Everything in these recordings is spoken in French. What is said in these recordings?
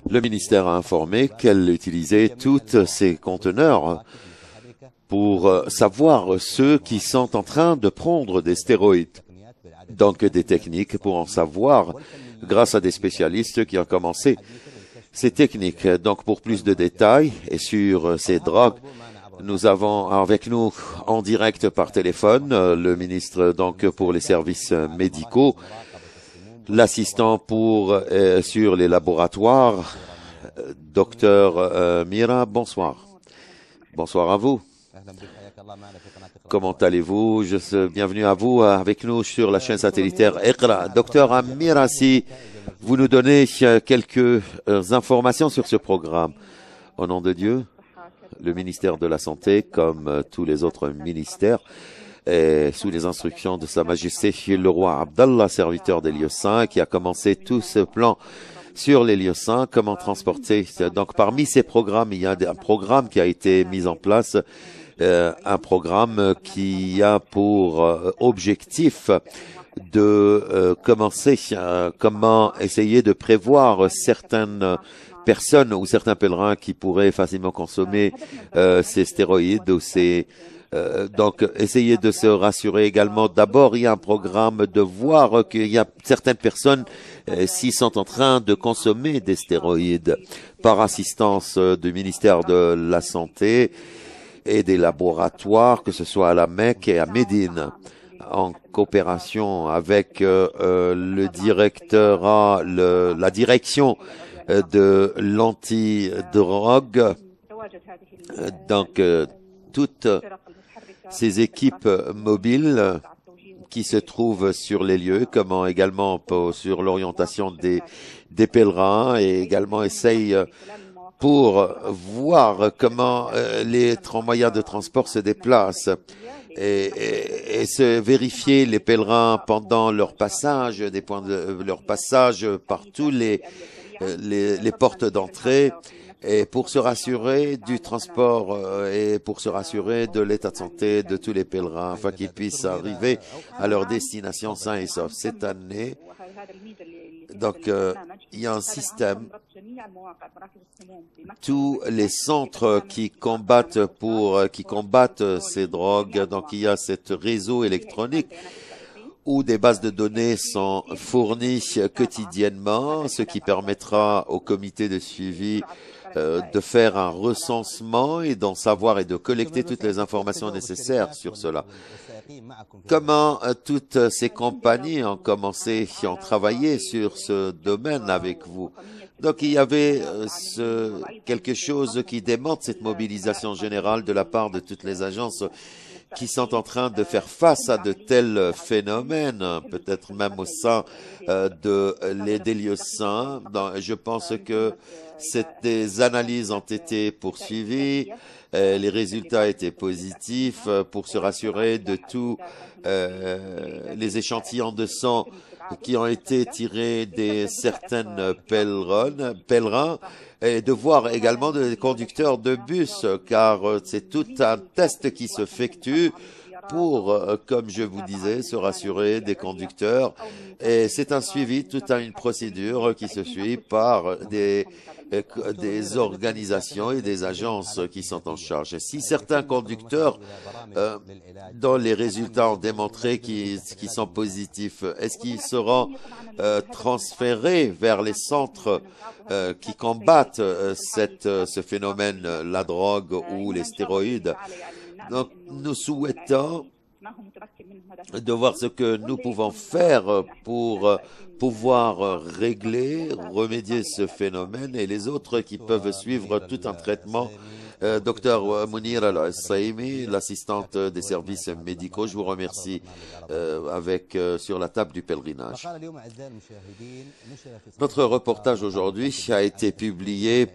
Le ministère a informé qu'elle utilisait tous ces conteneurs pour savoir ceux qui sont en train de prendre des stéroïdes. Donc des techniques pour en savoir grâce à des spécialistes qui ont commencé ces techniques. Donc pour plus de détails et sur ces drogues, nous avons avec nous en direct par téléphone le ministre donc pour les services médicaux, l'assistant pour sur les laboratoires, docteur Mira. Bonsoir. Bonsoir à vous. Comment allez-vous? Bienvenue à vous avec nous sur la chaîne satellitaire Iqra. Docteur Amira, si vous nous donnez quelques informations sur ce programme. Au nom de Dieu, le ministère de la Santé, comme tous les autres ministères, est sous les instructions de Sa Majesté le roi Abdallah, serviteur des lieux saints, qui a commencé tout ce plan sur les lieux saints, comment transporter. Donc parmi ces programmes, il y a un programme qui a été mis en place, un programme qui a pour objectif de comment essayer de prévoir certaines personnes ou certains pèlerins qui pourraient facilement consommer ces stéroïdes ou donc, essayer de se rassurer également. D'abord, il y a un programme de voir qu'il y a certaines personnes s'ils sont en train de consommer des stéroïdes par assistance du ministère de la Santé et des laboratoires, que ce soit à la Mecque et à Médine, en coopération avec le directeur, la direction de l'antidrogue. Donc, toutes ces équipes mobiles qui se trouvent sur les lieux, comment également sur l'orientation des pèlerins, et également essayent pour voir comment les moyens de transport se déplacent et se vérifier les pèlerins pendant leur passage, leur passage par tous les portes d'entrée, et pour se rassurer du transport et pour se rassurer de l'état de santé de tous les pèlerins afin qu'ils puissent arriver à leur destination sains et saufs. Cette année, donc, il y a un système. Tous les centres qui combattent ces drogues, donc il y a ce réseau électronique où des bases de données sont fournies quotidiennement, ce qui permettra au comité de suivi de faire un recensement et d'en savoir et de collecter toutes les informations nécessaires sur cela. Comment toutes ces compagnies ont travaillé sur ce domaine avec vous? Donc il y avait quelque chose qui démontre cette mobilisation générale de la part de toutes les agences qui sont en train de faire face à de tels phénomènes, peut-être même au sein des lieux saints. Je pense que des analyses ont été poursuivies, les résultats étaient positifs pour se rassurer de tous les échantillons de sang qui ont été tirés des certaines pèlerins, et de voir également des conducteurs de bus, car c'est tout un test qui s'effectue pour, comme je vous disais, se rassurer des conducteurs. Et c'est un suivi, toute une procédure qui se suit par des organisations et des agences qui sont en charge. Et si certains conducteurs, dont les résultats ont démontré qu'ils sont positifs, est-ce qu'ils seront transférés vers les centres qui combattent ce phénomène, la drogue ou les stéroïdes? Donc, nous souhaitons de voir ce que nous pouvons faire pour pouvoir remédier ce phénomène, et les autres qui peuvent suivre tout un traitement. Docteur Mounir Al-Saimi, l'assistante des services médicaux, je vous remercie sur la table du pèlerinage. Notre reportage aujourd'hui a été publié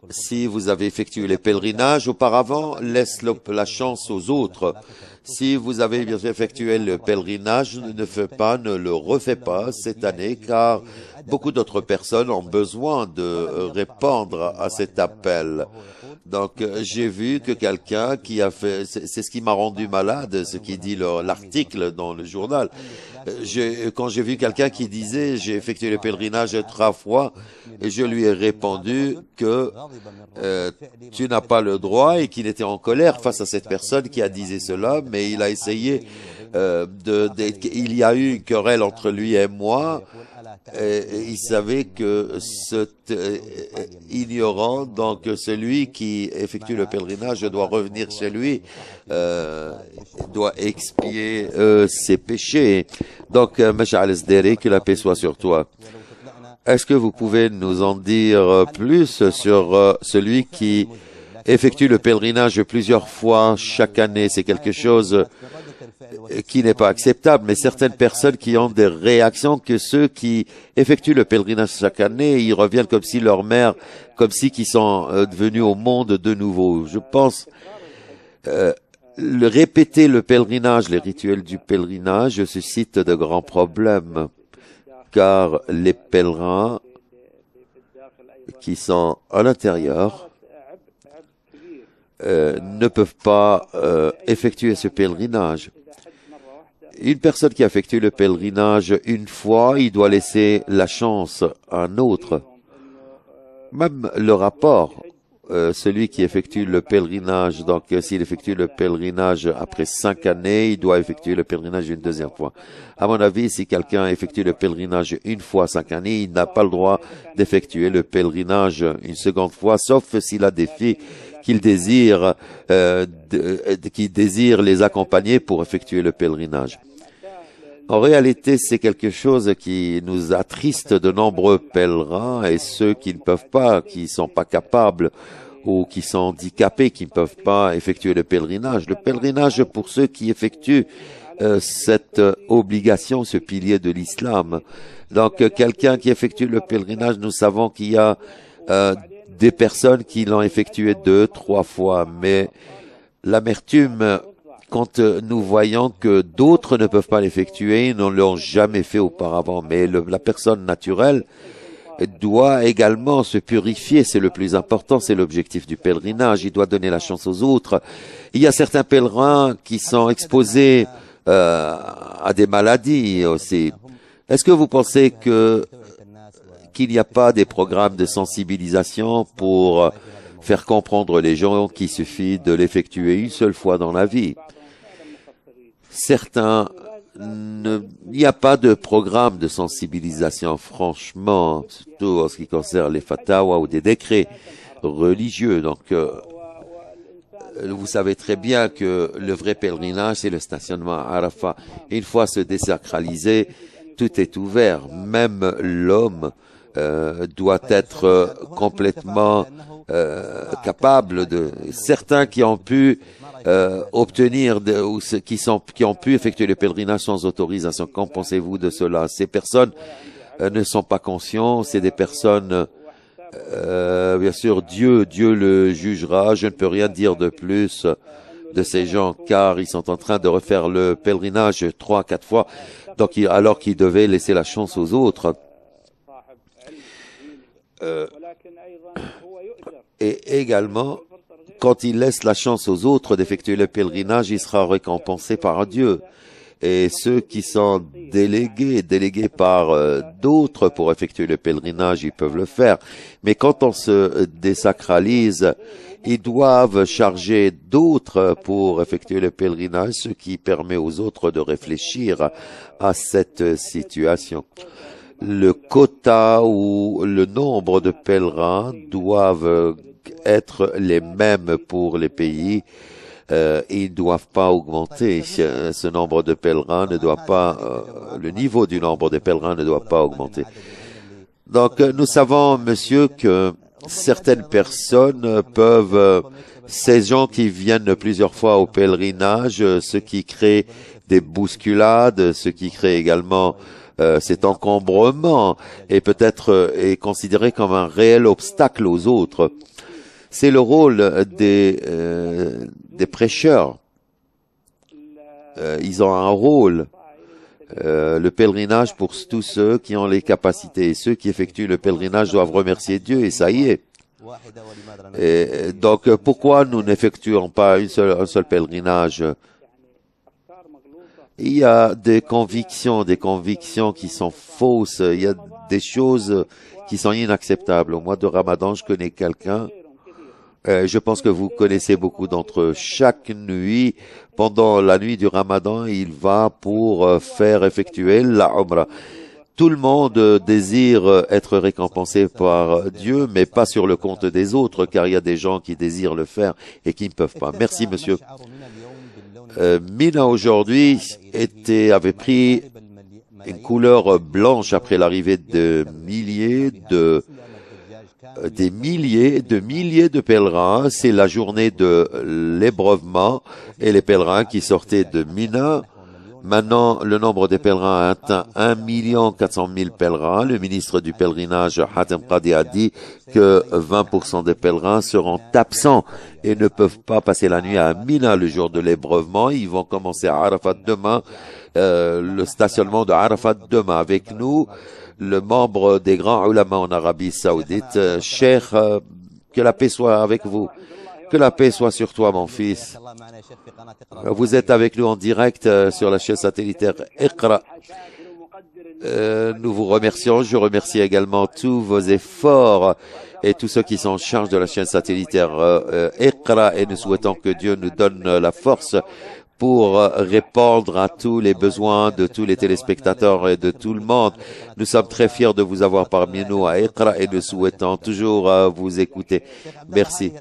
si vous avez effectué les pèlerinages auparavant, laisse la chance aux autres. Si vous avez bien effectué le pèlerinage, ne le refaites pas cette année, car beaucoup d'autres personnes ont besoin de répondre à cet appel. Donc, j'ai vu que quelqu'un qui a fait, c'est ce qui m'a rendu malade, ce qui dit l'article dans le journal. Quand j'ai vu quelqu'un qui disait, j'ai effectué le pèlerinage 3 fois, et je lui ai répondu que tu n'as pas le droit, et qu'il était en colère face à cette personne qui a dit cela, mais il a essayé il y a eu une querelle entre lui et moi. Il savait que ignorant, donc celui qui effectue le pèlerinage doit revenir chez lui, doit expier ses péchés. Donc, Masha'al Sderi, que la paix soit sur toi. Est-ce que vous pouvez nous en dire plus sur celui qui effectue le pèlerinage plusieurs fois chaque année? C'est quelque chose qui n'est pas acceptable, mais certaines personnes qui ont des réactions que ceux qui effectuent le pèlerinage chaque année, ils reviennent comme si leur mère, comme si qu'ils sont devenus au monde de nouveau. Je pense répéter le pèlerinage, les rituels du pèlerinage suscitent de grands problèmes, car les pèlerins qui sont à l'intérieur ne peuvent pas effectuer ce pèlerinage. Une personne qui effectue le pèlerinage une fois, il doit laisser la chance à un autre. Même le rapport, celui qui effectue le pèlerinage, donc s'il effectue le pèlerinage après 5 années, il doit effectuer le pèlerinage une deuxième fois. À mon avis, si quelqu'un effectue le pèlerinage une fois 5 années, il n'a pas le droit d'effectuer le pèlerinage une seconde fois, sauf s'il a des filles qu'il désire, qui désire les accompagner pour effectuer le pèlerinage. En réalité, c'est quelque chose qui nous attriste de nombreux pèlerins et ceux qui ne peuvent pas, qui sont pas capables ou qui sont handicapés, qui ne peuvent pas effectuer le pèlerinage. Le pèlerinage pour ceux qui effectuent cette obligation, ce pilier de l'islam. Donc, quelqu'un qui effectue le pèlerinage, nous savons qu'il y a des personnes qui l'ont effectué 2, 3 fois, mais l'amertume, quand nous voyons que d'autres ne peuvent pas l'effectuer, ils ne l'ont jamais fait auparavant, mais la personne naturelle doit également se purifier, c'est le plus important, c'est l'objectif du pèlerinage, il doit donner la chance aux autres. Il y a certains pèlerins qui sont exposés à des maladies aussi. Est-ce que vous pensez qu'il n'y a pas des programmes de sensibilisation pour faire comprendre les gens qu'il suffit de l'effectuer une seule fois dans la vie? Certains, il n'y a pas de programme de sensibilisation, franchement, surtout en ce qui concerne les fatawa ou des décrets religieux. Donc, vous savez très bien que le vrai pèlerinage, c'est le stationnement à Arafat. Une fois se désacralisé, tout est ouvert. Même l'homme doit être complètement capable de. Certains qui ont pu obtenir qui ont pu effectuer le pèlerinage sans autorisation. Qu'en pensez-vous de cela? Ces personnes ne sont pas conscients. C'est des personnes. Bien sûr, Dieu le jugera. Je ne peux rien dire de plus de ces gens, car ils sont en train de refaire le pèlerinage 3, 4 fois. Donc, alors qu'ils devaient laisser la chance aux autres. Et également, quand il laisse la chance aux autres d'effectuer le pèlerinage, il sera récompensé par Dieu. Et ceux qui sont délégués par d'autres pour effectuer le pèlerinage, ils peuvent le faire. Mais quand on se désacralise, ils doivent charger d'autres pour effectuer le pèlerinage, ce qui permet aux autres de réfléchir à cette situation. Le quota ou le nombre de pèlerins doivent être les mêmes pour les pays. Ils ne doivent pas augmenter. Ce nombre de pèlerins ne doit pas, le niveau du nombre de pèlerins ne doit pas augmenter. Donc, nous savons, monsieur, que certaines personnes peuvent, ces gens qui viennent plusieurs fois au pèlerinage, ce qui crée des bousculades, ce qui crée également cet encombrement et peut-être est considéré comme un réel obstacle aux autres. C'est le rôle des prêcheurs ils ont un rôle. Le pèlerinage pour tous ceux qui ont les capacités. Et ceux qui effectuent le pèlerinage doivent remercier Dieu et ça y est. Et donc, pourquoi nous n'effectuons pas un seul pèlerinage? Il y a des convictions qui sont fausses. Il y a des choses qui sont inacceptables. Au mois de Ramadan, je connais quelqu'un. Je pense que vous connaissez beaucoup d'entre eux. Chaque nuit, pendant la nuit du Ramadan, il va pour faire effectuer la Umrah. Tout le monde désire être récompensé par Dieu, mais pas sur le compte des autres, car il y a des gens qui désirent le faire et qui ne peuvent pas. Merci, monsieur. Mina aujourd'hui avait pris une couleur blanche après l'arrivée de milliers de pèlerins. C'est la journée de l'ébreuvement et les pèlerins qui sortaient de Mina. Maintenant, le nombre des pèlerins a atteint 1 400 000 pèlerins. Le ministre du pèlerinage, Hatem Qadi, a dit que 20% des pèlerins seront absents et ne peuvent pas passer la nuit à Mina le jour de l'ébreuement. Ils vont commencer à Arafat demain, le stationnement de Arafat demain. Avec nous, le membre des grands ulama en Arabie Saoudite, Cheikh, que la paix soit avec vous. Que la paix soit sur toi, mon fils. Vous êtes avec nous en direct sur la chaîne satellitaire Iqra. Nous vous remercions. Je remercie également tous vos efforts et tous ceux qui sont en charge de la chaîne satellitaire Iqra et nous souhaitons que Dieu nous donne la force pour répondre à tous les besoins de tous les téléspectateurs et de tout le monde. Nous sommes très fiers de vous avoir parmi nous à Iqra et nous souhaitons toujours vous écouter. Merci.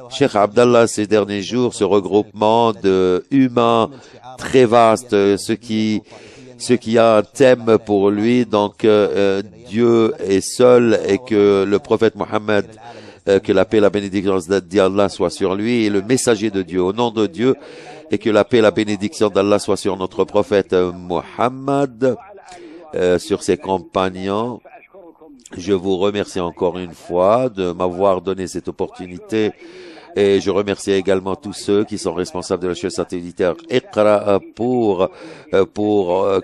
Cheikh Abdallah, ces derniers jours, ce regroupement de humains très vaste, ce qui a un thème pour lui, donc Dieu est seul et que le prophète Mohammed, que la paix et la bénédiction d'Allah soit sur lui, et le messager de Dieu, au nom de Dieu, et que la paix et la bénédiction d'Allah soit sur notre prophète Mohammed, sur ses compagnons. Je vous remercie encore une fois de m'avoir donné cette opportunité et je remercie également tous ceux qui sont responsables de la chaîne satellitaire Iqra pour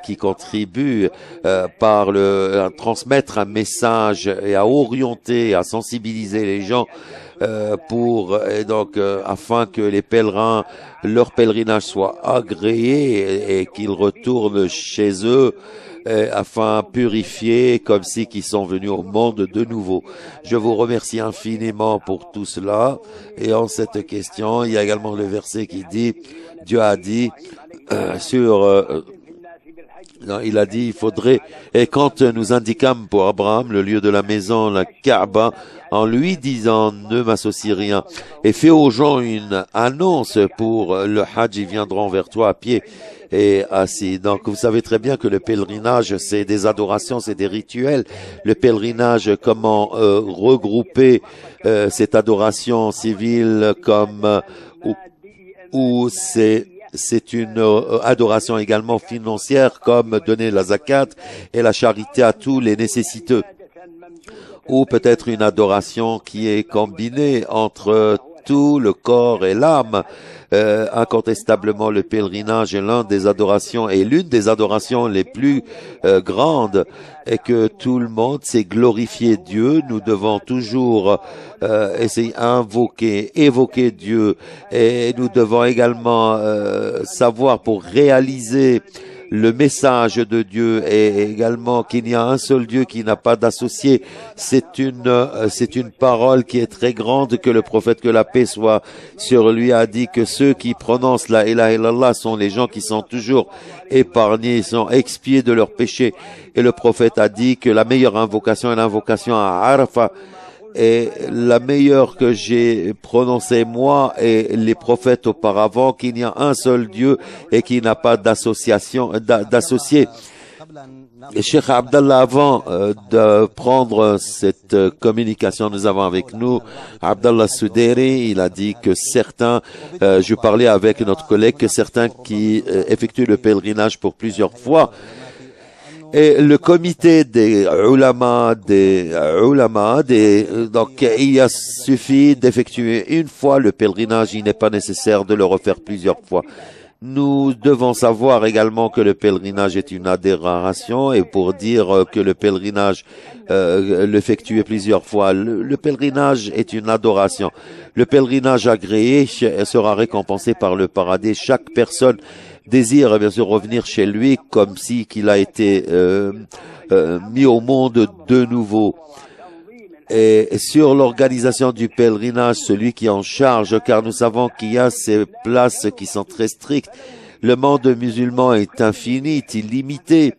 qui contribuent par à transmettre un message et à orienter, à sensibiliser les gens afin que les pèlerins, leur pèlerinage soit agréé et qu'ils retournent chez eux afin purifier comme si qu'ils sont venus au monde de nouveau. Je vous remercie infiniment pour tout cela. Et en cette question, il y a également le verset qui dit, Dieu a dit il a dit, il faudrait, et quand nous indiquâmes pour Abraham le lieu de la maison, la Kaaba, en lui disant, ne m'associe rien, et fais aux gens une annonce pour le Hajj, ils viendront vers toi à pied et assis. Donc, vous savez très bien que le pèlerinage, c'est des adorations, c'est des rituels. Le pèlerinage, comment regrouper cette adoration civile comme ou c'est une adoration également financière comme donner la zakat et la charité à tous les nécessiteux. Ou peut-être une adoration qui est combinée entre tout le corps et l'âme. Incontestablement, le pèlerinage est l'une des adorations les plus grandes et que tout le monde sait glorifier Dieu. Nous devons toujours essayer évoquer Dieu et nous devons également savoir pour réaliser le message de Dieu et également qu'il y a un seul Dieu qui n'a pas d'associé. C'est une parole qui est très grande que le prophète, que la paix soit sur lui, a dit que ceux qui prononcent la ilaha illallah sont les gens qui sont toujours épargnés, sont expiés de leurs péchés. Et le prophète a dit que la meilleure invocation est l'invocation à Arafat. Et la meilleure que j'ai prononcée moi et les prophètes auparavant, qu'il y a un seul Dieu et qu'il n'a pas d'associé. Et Cheikh Abdallah, avant de prendre cette communication, nous avons avec nous Abdallah Souderi. Il a dit que certains, je parlais avec notre collègue, que certains qui effectuent le pèlerinage pour plusieurs fois, et le comité des ulama, donc il a suffi d'effectuer une fois le pèlerinage, il n'est pas nécessaire de le refaire plusieurs fois. Nous devons savoir également que le pèlerinage est une adoration, et pour dire que le pèlerinage l'effectuer plusieurs fois, le pèlerinage est une adoration. Le pèlerinage agréé sera récompensé par le paradis. Chaque personne désire bien sûr revenir chez lui comme si qu'il a été mis au monde de nouveau. Et sur l'organisation du pèlerinage, celui qui est en charge, car nous savons qu'il y a ces places qui sont très strictes. Le monde musulman est infini, illimité.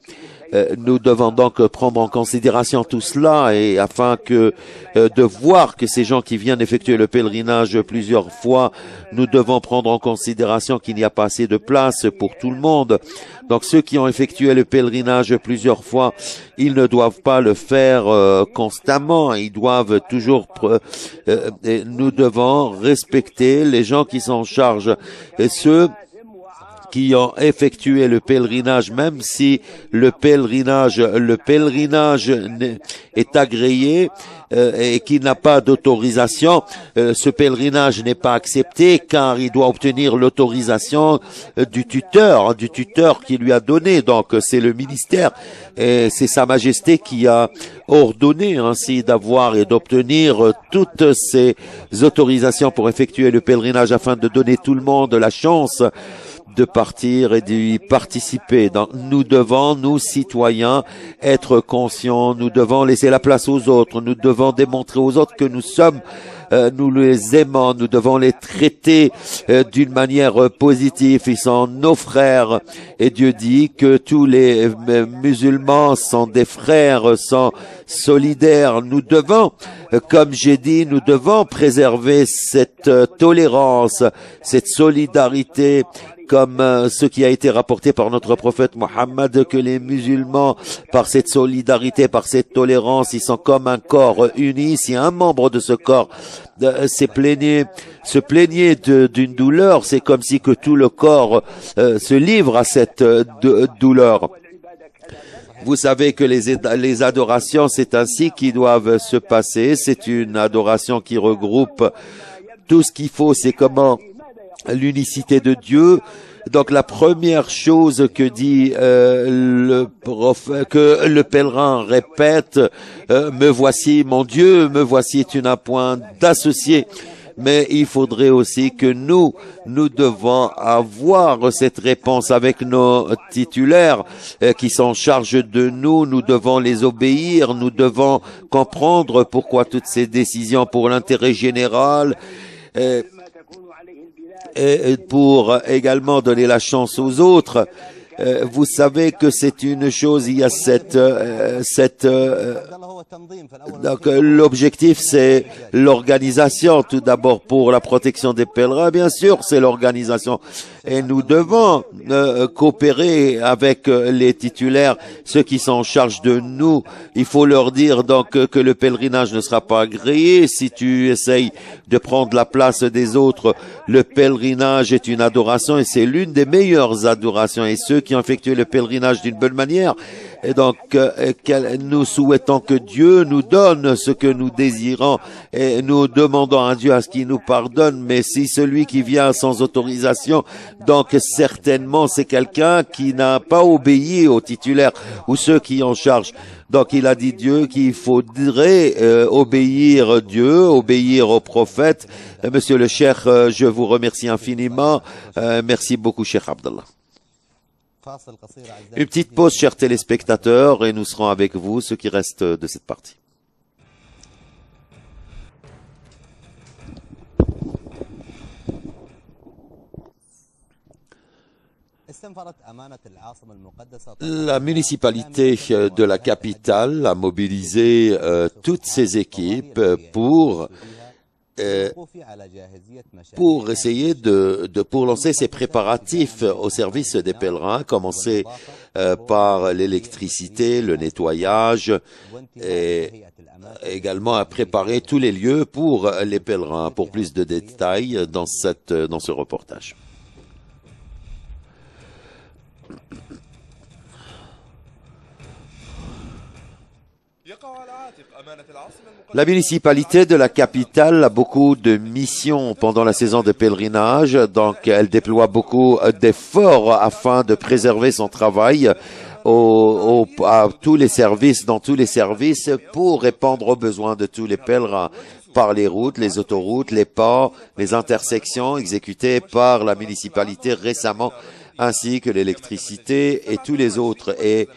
Nous devons donc prendre en considération tout cela, et afin que de voir que ces gens qui viennent effectuer le pèlerinage plusieurs fois, nous devons prendre en considération qu'il n'y a pas assez de place pour tout le monde. Donc ceux qui ont effectué le pèlerinage plusieurs fois, ils ne doivent pas le faire constamment, ils doivent toujours nous devons respecter les gens qui sont en charge, et ceux qui ont effectué le pèlerinage, même si le pèlerinage est agréé et qui n'a pas d'autorisation, ce pèlerinage n'est pas accepté, car il doit obtenir l'autorisation du tuteur qui lui a donné. Donc c'est le ministère et c'est Sa Majesté qui a ordonné ainsi d'avoir et d'obtenir toutes ces autorisations pour effectuer le pèlerinage, afin de donner tout le monde la chance de partir et d'y participer. Donc, nous devons, nous citoyens, être conscients, nous devons laisser la place aux autres, nous devons démontrer aux autres que nous sommes, nous les aimons, nous devons les traiter d'une manière positive. Ils sont nos frères, et Dieu dit que tous les musulmans sont des frères, sont solidaires. Nous devons, comme j'ai dit, nous devons préserver cette tolérance, cette solidarité, comme ce qui a été rapporté par notre prophète Mohammed, que les musulmans, par cette solidarité, par cette tolérance, ils sont comme un corps uni. Si un membre de ce corps se plaignait d'une douleur, c'est comme si que tout le corps se livre à cette douleur. Vous savez que les adorations, c'est ainsi qu'ils doivent se passer. C'est une adoration qui regroupe tout ce qu'il faut. C'est comment l'unicité de Dieu. Donc la première chose que dit que le pèlerin répète, me voici mon Dieu, me voici est un point d'associé. Mais il faudrait aussi que nous devons avoir cette réponse avec nos titulaires qui sont en charge de nous. Nous devons les obéir, nous devons comprendre pourquoi toutes ces décisions pour l'intérêt général, et pour également donner la chance aux autres. Vous savez que c'est une chose, il y a donc l'objectif c'est l'organisation. Tout d'abord pour la protection des pèlerins, bien sûr, c'est l'organisation. Et nous devons coopérer avec les titulaires, ceux qui sont en charge de nous. Il faut leur dire donc que le pèlerinage ne sera pas agréé si tu essayes de prendre la place des autres. Le pèlerinage est une adoration, et c'est l'une des meilleures adorations. Et ceux qui ont effectué le pèlerinage d'une bonne manière, et donc nous souhaitons que Dieu nous donne ce que nous désirons, et nous demandons à Dieu à ce qu'il nous pardonne. Mais si celui qui vient sans autorisation, donc certainement c'est quelqu'un qui n'a pas obéi aux titulaires ou ceux qui en charge. Donc il a dit Dieu qu'il faudrait obéir Dieu, obéir au prophète. Monsieur le Cheikh, je vous remercie infiniment. Merci beaucoup, Cheikh Abdallah. Une petite pause, chers téléspectateurs, et nous serons avec vous, ce qui reste de cette partie. La municipalité de la capitale a mobilisé toutes ses équipes pour essayer pour lancer ses préparatifs au service des pèlerins, commencer par l'électricité, le nettoyage, et également à préparer tous les lieux pour les pèlerins. Pour plus de détails dans ce reportage. La municipalité de la capitale a beaucoup de missions pendant la saison de pèlerinage, donc elle déploie beaucoup d'efforts afin de préserver son travail à tous les services, dans tous les services, pour répondre aux besoins de tous les pèlerins par les routes, les autoroutes, les ports, les intersections exécutées par la municipalité récemment, ainsi que l'électricité et tous les autres, et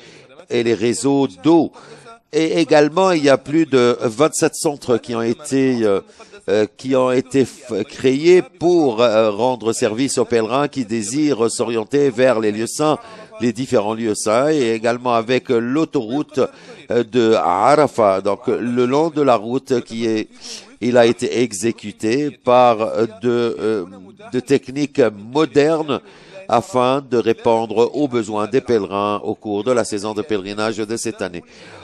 les réseaux d'eau. Et également, il y a plus de 27 centres qui ont été créés pour rendre service aux pèlerins qui désirent s'orienter vers les lieux saints, les différents lieux saints, et également avec l'autoroute de Arafat. Donc, le long de la route il a été exécuté par de techniques modernes afin de répondre aux besoins des pèlerins au cours de la saison de pèlerinage de cette année.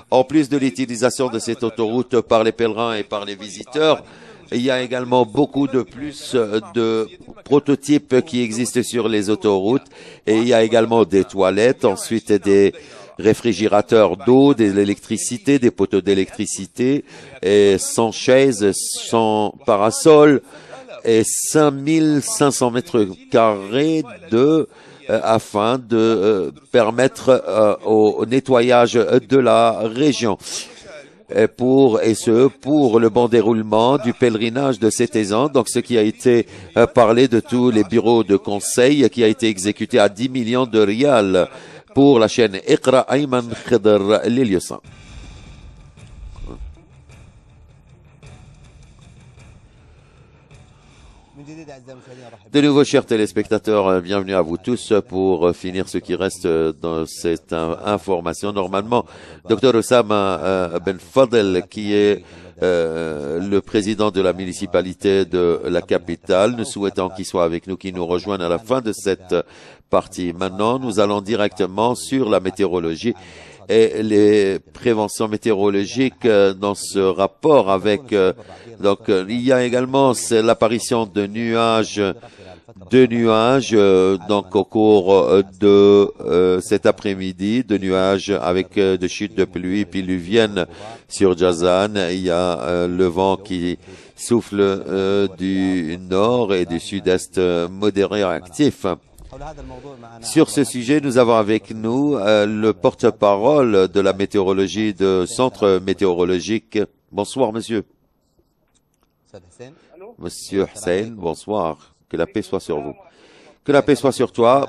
En plus de l'utilisation de cette autoroute par les pèlerins et par les visiteurs, il y a également beaucoup de plus de prototypes qui existent sur les autoroutes, et il y a également des toilettes, ensuite des réfrigérateurs d'eau, de l'électricité, des poteaux d'électricité, et sans chaises, sans parasol, et 5500 mètres carrés afin de permettre au nettoyage de la région. Pour le bon déroulement du pèlerinage de cet an. Donc, ce qui a été parlé de tous les bureaux de conseil qui a été exécuté à 10 millions de rials pour la chaîne Iqra Ayman Khidr, les lieux saints. De nouveau, chers téléspectateurs, bienvenue à vous tous pour finir ce qui reste dans cette information. Normalement, Dr Oussama Ben Fadel, qui est le président de la municipalité de la capitale, nous souhaitons qu'il soit avec nous, qu'il nous rejoigne à la fin de cette partie. Maintenant, nous allons directement sur la météorologie et les préventions météorologiques dans ce rapport avec donc il y a également l'apparition de nuages donc au cours de cet après-midi, de nuages avec de chutes de pluie piluviennes sur Jazan. Il y a le vent qui souffle du nord et du sud-est modéré actif. Sur ce sujet, nous avons avec nous le porte-parole de la météorologie de centre météorologique. Bonsoir, monsieur. Monsieur Hussein, bonsoir. Que la paix soit sur vous. Que la paix soit sur toi.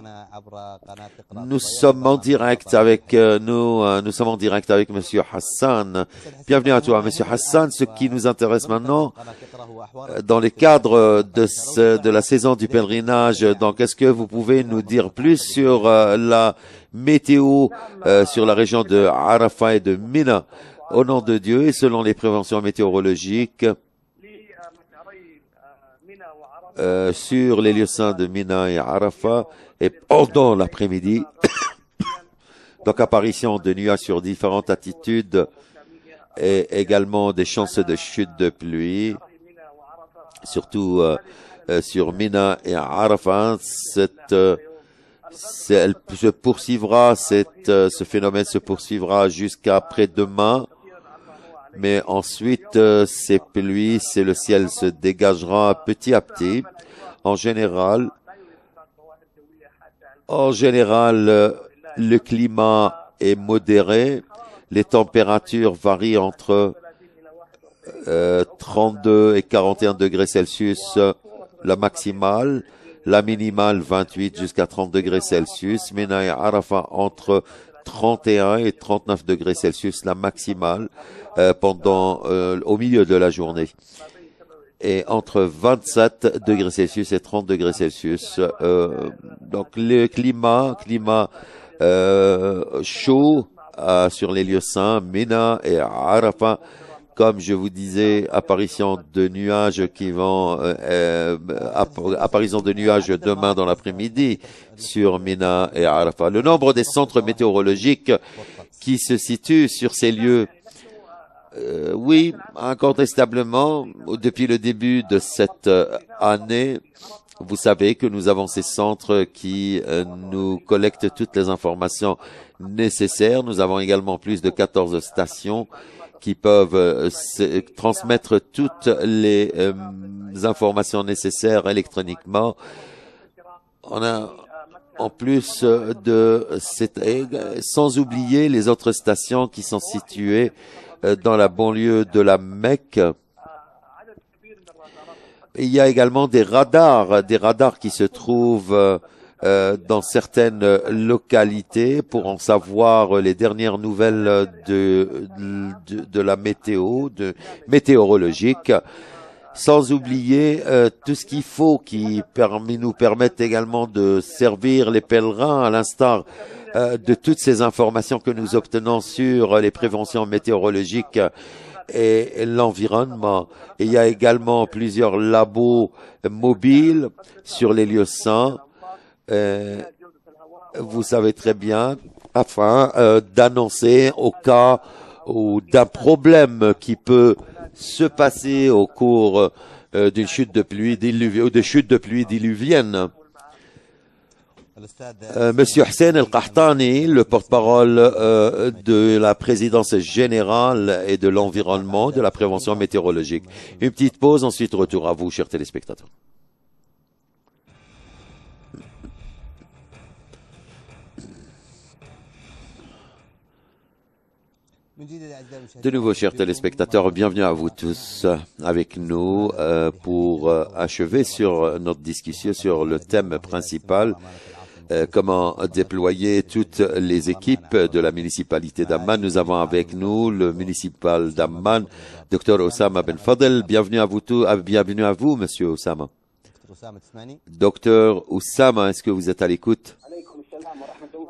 Nous sommes en direct avec nous sommes en direct avec monsieur Hassan. Bienvenue à toi, monsieur Hassan. Ce qui nous intéresse maintenant, dans le cadre de la saison du pèlerinage, donc est-ce que vous pouvez nous dire plus sur la météo sur la région de Arafat et de Mina, au nom de Dieu et selon les préventions météorologiques, sur les lieux saints de Mina et Arafat, et pendant l'après-midi, donc apparition de nuages sur différentes altitudes et également des chances de chute de pluie, surtout sur Mina et Arafat. Ce phénomène se poursuivra jusqu'à après-demain. Mais ensuite, ces pluies, le ciel se dégagera petit à petit. En général, le climat est modéré. Les températures varient entre 32 et 41 degrés Celsius, la maximale. La minimale, 28 jusqu'à 30 degrés Celsius. Mina et Arafat, entre 31 et 39 degrés Celsius, la maximale, au milieu de la journée. Et entre 27 degrés Celsius et 30 degrés Celsius. Donc le climat chaud sur les lieux saints, Mina et Arafat. Comme je vous disais, apparition de nuages apparition de nuages demain dans l'après-midi sur Mina et Arafat. Le nombre des centres météorologiques qui se situent sur ces lieux, oui, incontestablement, depuis le début de cette année, Vous savez que nous avons ces centres qui nous collectent toutes les informations nécessaires. Nous avons également plus de 14 stations qui peuvent transmettre toutes les informations nécessaires électroniquement. On a en plus sans oublier les autres stations qui sont situées dans la banlieue de la Mecque. Il y a également des radars qui se trouvent dans certaines localités pour en savoir les dernières nouvelles de la météorologique. Sans oublier tout ce qu'il faut qui nous permette également de servir les pèlerins à l'instar de toutes ces informations que nous obtenons sur les préventions météorologiques et l'environnement. Il y a également plusieurs labos mobiles sur les lieux saints. Vous savez très bien, afin d'annoncer au cas d'un problème qui peut se passer au cours d'une chute de pluie diluvienne. Monsieur Hussein El-Qahtani, le porte-parole de la présidence générale et de l'environnement, de la prévention météorologique. Une petite pause, ensuite retour à vous, chers téléspectateurs. De nouveau, chers téléspectateurs, bienvenue à vous tous avec nous pour achever sur notre discussion sur le thème principal, comment déployer toutes les équipes de la municipalité d'Amman. Nous avons avec nous le municipal d'Amman, Dr Oussama Ben Fadel. Bienvenue à vous tous, bienvenue à vous, Monsieur Oussama. Dr Oussama, est-ce que vous êtes à l'écoute?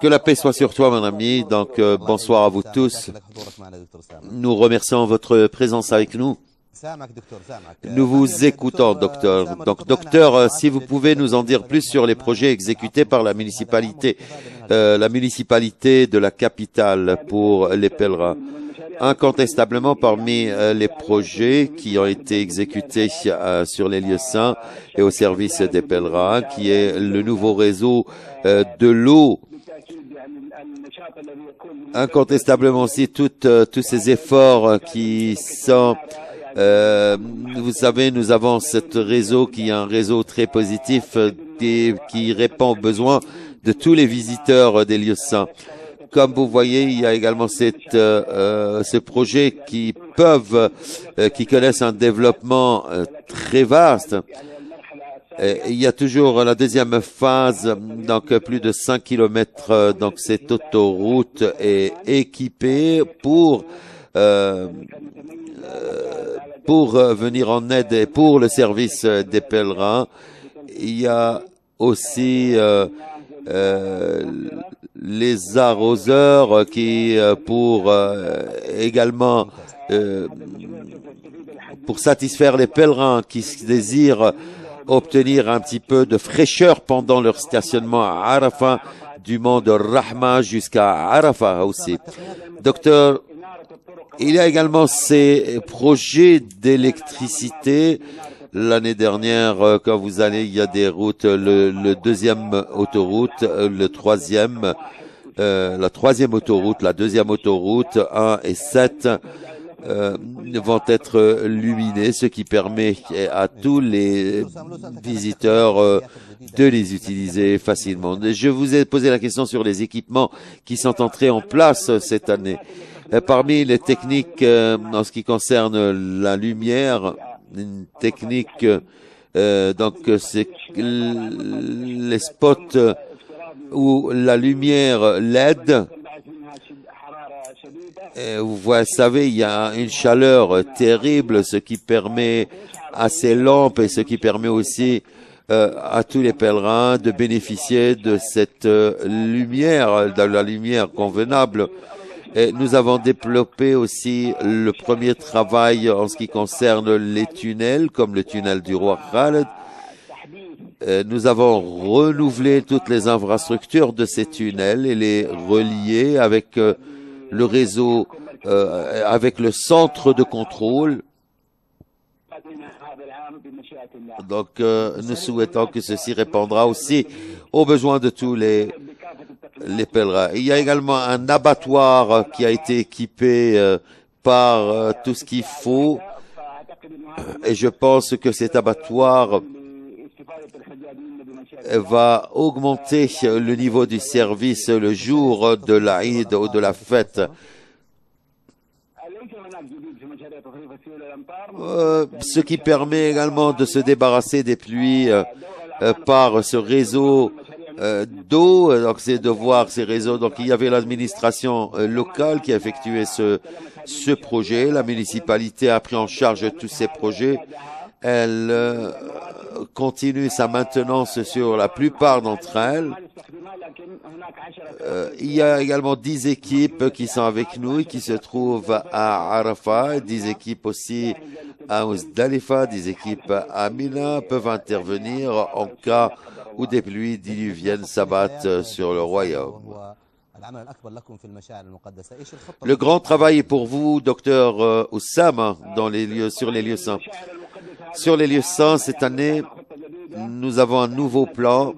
Que la paix soit sur toi, mon ami. Donc, bonsoir à vous tous. Nous remercions votre présence avec nous. Nous vous écoutons, docteur. Donc, docteur, si vous pouvez nous en dire plus sur les projets exécutés par la municipalité de la capitale pour les pèlerins. Incontestablement, parmi les projets qui ont été exécutés sur les lieux saints et au service des pèlerins, qui est le nouveau réseau de l'eau. Incontestablement aussi tous ces efforts qui sont, vous savez, nous avons ce réseau qui est un réseau très positif qui répond aux besoins de tous les visiteurs des lieux saints. Comme vous voyez, il y a également ce projet qui connaissent un développement très vaste. Il y a toujours la deuxième phase, donc plus de 5 kilomètres. Donc cette autoroute est équipée pour venir en aide et pour le service des pèlerins. Il y a aussi les arroseurs qui également pour satisfaire les pèlerins qui désirent obtenir un petit peu de fraîcheur pendant leur stationnement à Arafat, du mont de Rahma jusqu'à Arafat aussi. Docteur, il y a également ces projets d'électricité. L'année dernière, quand vous allez, il y a des routes, le deuxième autoroute, la troisième autoroute, la deuxième autoroute, 1 et 7, vont être luminés, ce qui permet à tous les visiteurs de les utiliser facilement. Je vous ai posé la question sur les équipements qui sont entrés en place cette année. Parmi les techniques en ce qui concerne la lumière, une technique, donc c'est les spots où la lumière LED. Vous savez, il y a une chaleur terrible, ce qui permet à ces lampes et ce qui permet aussi à tous les pèlerins de bénéficier de cette lumière, de la lumière convenable. Et nous avons développé aussi le premier travail en ce qui concerne les tunnels, comme le tunnel du roi Khaled. Nous avons renouvelé toutes les infrastructures de ces tunnels et les relier avec le réseau, avec le centre de contrôle. Donc, nous souhaitons que ceci répondra aussi aux besoins de tous les pèlerins. Il y a également un abattoir qui a été équipé par tout ce qu'il faut. Et je pense que cet abattoir va augmenter le niveau du service le jour de l'Aïd ou de la fête. Ce qui permet également de se débarrasser des pluies par ce réseau d'eau. Donc c'est de voir ces réseaux. Donc il y avait l'administration locale qui a effectué ce projet. La municipalité a pris en charge tous ces projets. Elle continue sa maintenance sur la plupart d'entre elles. Il y a également 10 équipes qui sont avec nous et qui se trouvent à Arafat, 10 équipes aussi à Muzdalifa, 10 équipes à Mina peuvent intervenir en cas où des pluies diluviennes s'abattent sur le royaume. Le grand travail est pour vous, docteur Oussama, sur les lieux saints. Sur les lieux saints, cette année, nous avons un nouveau plan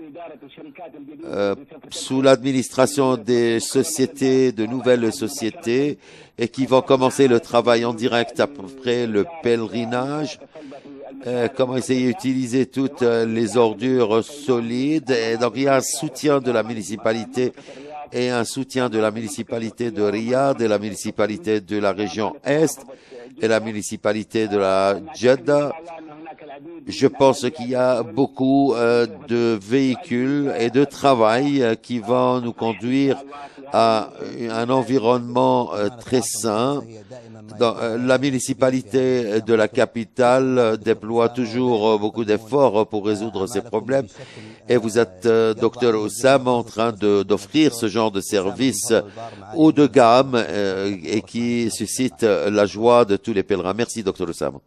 sous l'administration des sociétés, de nouvelles sociétés, et qui vont commencer le travail en direct après le pèlerinage. Comment essayer d'utiliser toutes les ordures solides. Et donc, il y a un soutien de la municipalité et un soutien de la municipalité de Riyad et la municipalité de la région Est et la municipalité de la Jeddah. Je pense qu'il y a beaucoup de véhicules et de travail qui vont nous conduire à un environnement très sain. La municipalité de la capitale déploie toujours beaucoup d'efforts pour résoudre ces problèmes. Et vous êtes, docteur Oussam, en train d'offrir ce genre de service haut de gamme et qui suscite la joie de tous les pèlerins. Merci, docteur Oussam.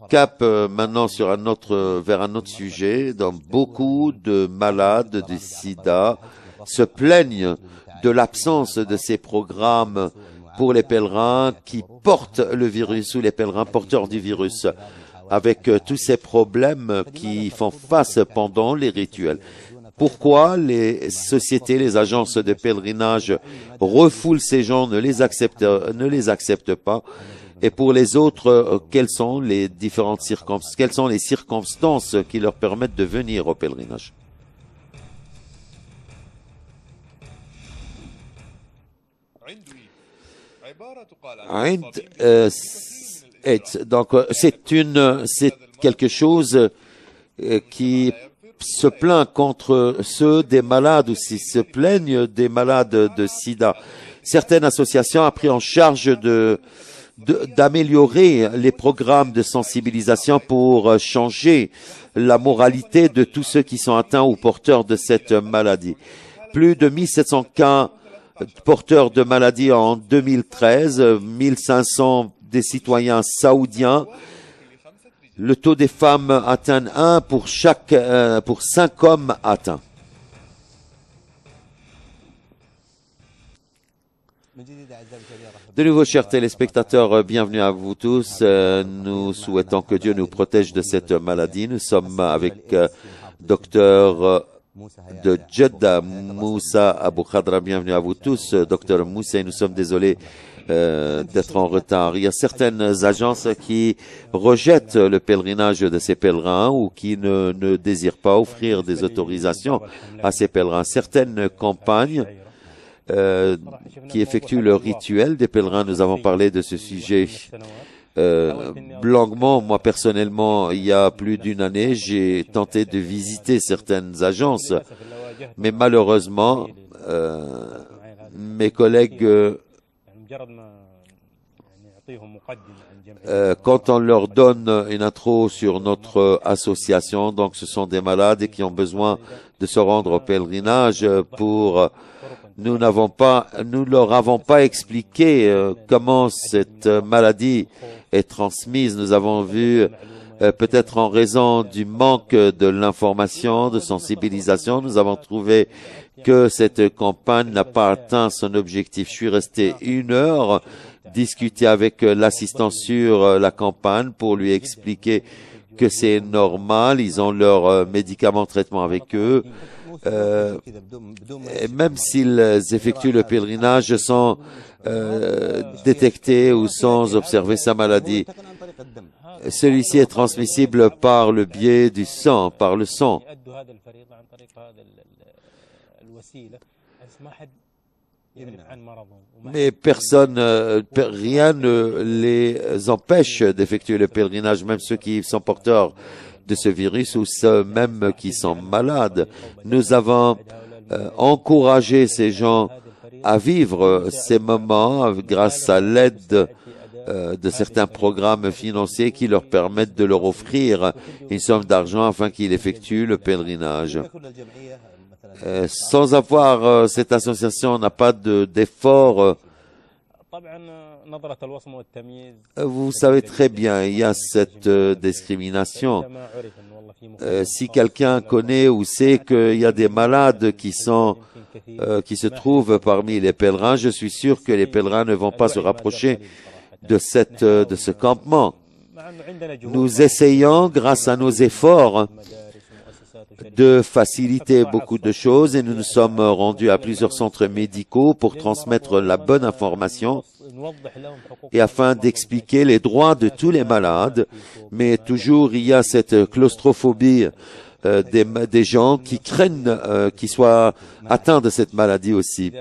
Cap maintenant vers un autre sujet. Donc, beaucoup de malades du sida se plaignent de l'absence de ces programmes pour les pèlerins qui portent le virus ou les pèlerins porteurs du virus, avec tous ces problèmes qui font face pendant les rituels. Pourquoi les sociétés, les agences de pèlerinage refoulent ces gens, ne les acceptent pas? Et pour les autres, quelles sont les circonstances qui leur permettent de venir au pèlerinage? Donc, c'est quelque chose qui se plaint contre ceux des malades ou qui se plaignent des malades de sida. Certaines associations ont pris en charge d'améliorer les programmes de sensibilisation pour changer la moralité de tous ceux qui sont atteints ou porteurs de cette maladie. Plus de 1700 cas porteurs de maladie en 2013, 1500 des citoyens saoudiens. Le taux des femmes atteint 1 pour 5 hommes atteints. De nouveau, chers téléspectateurs, bienvenue à vous tous. Nous souhaitons que Dieu nous protège de cette maladie. Nous sommes avec docteur de Jeddah, Moussa Abou Khadra. Bienvenue à vous tous, docteur Moussa. Nous sommes désolés d'être en retard. Il y a certaines agences qui rejettent le pèlerinage de ces pèlerins ou qui ne désirent pas offrir des autorisations à ces pèlerins. Certaines campagnes qui effectuent le rituel des pèlerins. Nous avons parlé de ce sujet longuement. Moi, personnellement, il y a plus d'une année, j'ai tenté de visiter certaines agences, mais malheureusement, mes collègues, quand on leur donne une intro sur notre association, donc ce sont des malades qui ont besoin de se rendre au pèlerinage nous leur avons pas expliqué comment cette maladie est transmise. Nous avons vu, peut-être en raison du manque de l'information, de sensibilisation, nous avons trouvé que cette campagne n'a pas atteint son objectif. Je suis resté 1 heure discuté avec l'assistant sur la campagne pour lui expliquer que c'est normal, ils ont leurs médicaments de traitement avec eux. Et même s'ils effectuent le pèlerinage sans détecter ou sans observer sa maladie, celui-ci est transmissible par le biais du sang, par le sang. Mais personne, rien ne les empêche d'effectuer le pèlerinage, même ceux qui sont porteurs de ce virus ou ceux même qui sont malades. Nous avons encouragé ces gens à vivre ces moments grâce à l'aide de certains programmes financiers qui leur permettent de leur offrir une somme d'argent afin qu'ils effectuent le pèlerinage. Sans avoir cette association, on n'a pas d'effort. Vous savez très bien, il y a cette discrimination. Si quelqu'un connaît ou sait qu'il y a des malades qui se trouvent parmi les pèlerins, je suis sûr que les pèlerins ne vont pas se rapprocher de ce campement. Nous essayons, grâce à nos efforts, de faciliter beaucoup de choses et nous nous sommes rendus à plusieurs centres médicaux pour transmettre la bonne information et afin d'expliquer les droits de tous les malades. Mais toujours il y a cette claustrophobie des gens qui craignent qu'ils soient atteints de cette maladie aussi.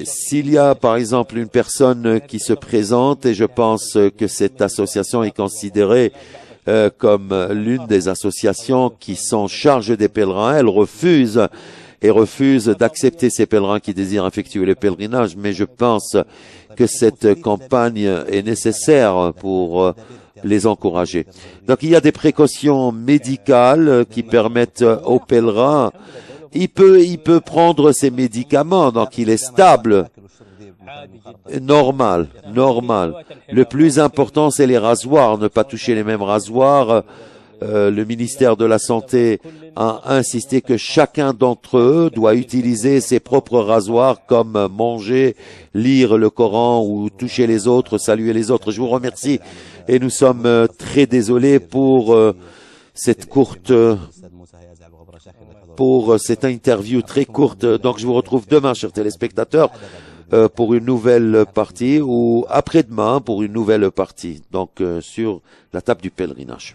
S'il y a par exemple une personne qui se présente, et je pense que cette association est considérée comme l'une des associations qui sont chargées des pèlerins, elle refuse d'accepter ces pèlerins qui désirent effectuer le pèlerinage, mais je pense que cette campagne est nécessaire pour les encourager. Donc il y a des précautions médicales qui permettent aux pèlerins, il peut prendre ses médicaments, donc il est stable. Normal. Le plus important, c'est les rasoirs, ne pas toucher les mêmes rasoirs. Le ministère de la Santé a insisté que chacun d'entre eux doit utiliser ses propres rasoirs comme manger, lire le Coran ou toucher les autres, saluer les autres. Je vous remercie et nous sommes très désolés pour cette interview très courte. Donc je vous retrouve demain, chers téléspectateurs, pour une nouvelle partie ou après-demain pour une nouvelle partie, donc sur la table du pèlerinage.